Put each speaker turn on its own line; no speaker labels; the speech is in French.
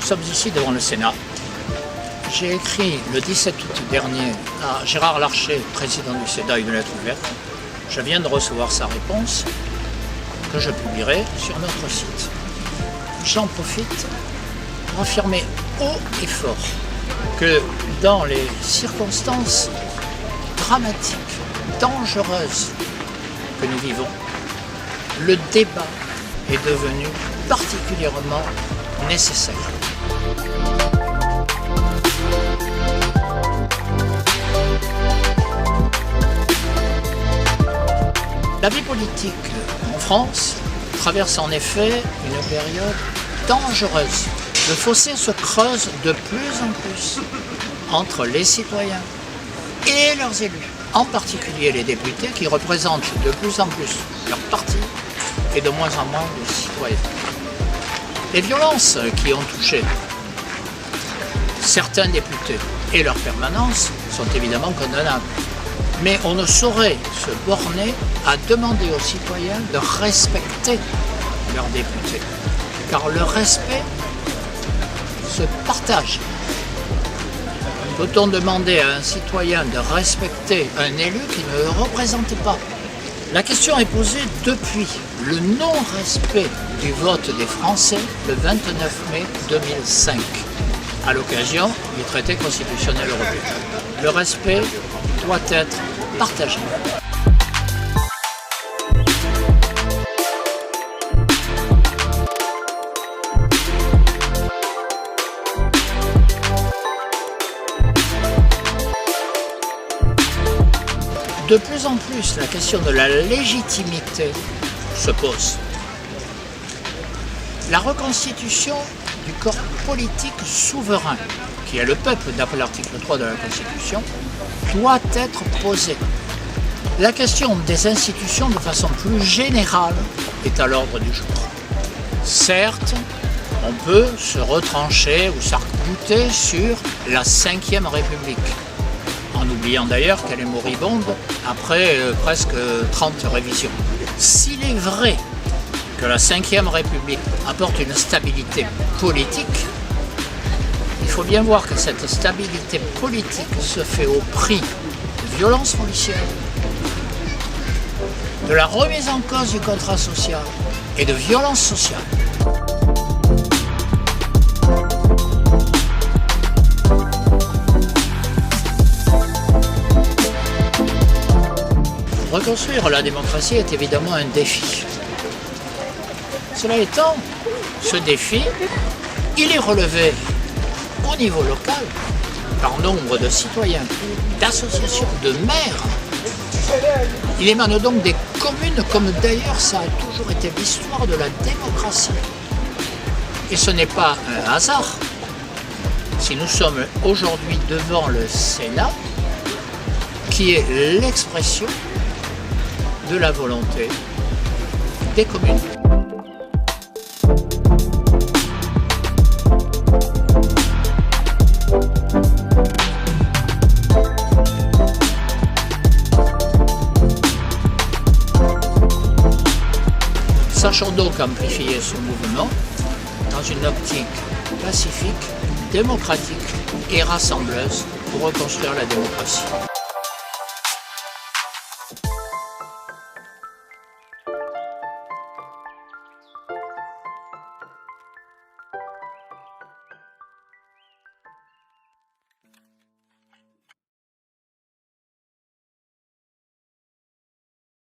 sommes ici devant le Sénat. J'ai écrit le 17 août dernier à Gérard Larcher, président du Sénat, une lettre ouverte. Je viens de recevoir sa réponse que je publierai sur notre site. J'en profite pour affirmer haut et fort que dans les circonstances dramatiques, dangereuses que nous vivons, le débat est devenu particulièrement nécessaire. La vie politique en France traverse en effet une période dangereuse. Le fossé se creuse de plus en plus entre les citoyens et leurs élus, en particulier les députés qui représentent de plus en plus leur parti et de moins en moins de citoyens. Les violences qui ont touché certains députés et leur permanence sont évidemment condamnables. Mais on ne saurait se borner à demander aux citoyens de respecter leurs députés. Car le respect se partage. Peut-on demander à un citoyen de respecter un élu qui ne le représente pas? La question est posée depuis le non-respect du vote des Français le 29 mai 2005, à l'occasion du traité constitutionnel européen. Le respect doit être partagé. De plus en plus, la question de la légitimité se pose. La reconstitution du corps politique souverain, qui est le peuple d'après l'article 3 de la Constitution, doit être posée. La question des institutions de façon plus générale est à l'ordre du jour. Certes, on peut se retrancher ou s'arc-bouter sur la Ve République, en oubliant d'ailleurs qu'elle est moribonde après presque 30 révisions. S'il est vrai que la Ve République apporte une stabilité politique, il faut bien voir que cette stabilité politique se fait au prix de violences policières, de la remise en cause du contrat social et de violences sociales. Reconstruire la démocratie est évidemment un défi. Cela étant, ce défi, il est relevé au niveau local par nombre de citoyens, d'associations, de maires. Il émane donc des communes, comme d'ailleurs ça a toujours été l'histoire de la démocratie. Et ce n'est pas un hasard si nous sommes aujourd'hui devant le Sénat, qui est l'expression de la volonté des communes. Sachons donc amplifier ce mouvement dans une optique pacifique, démocratique et rassembleuse pour reconstruire la démocratie.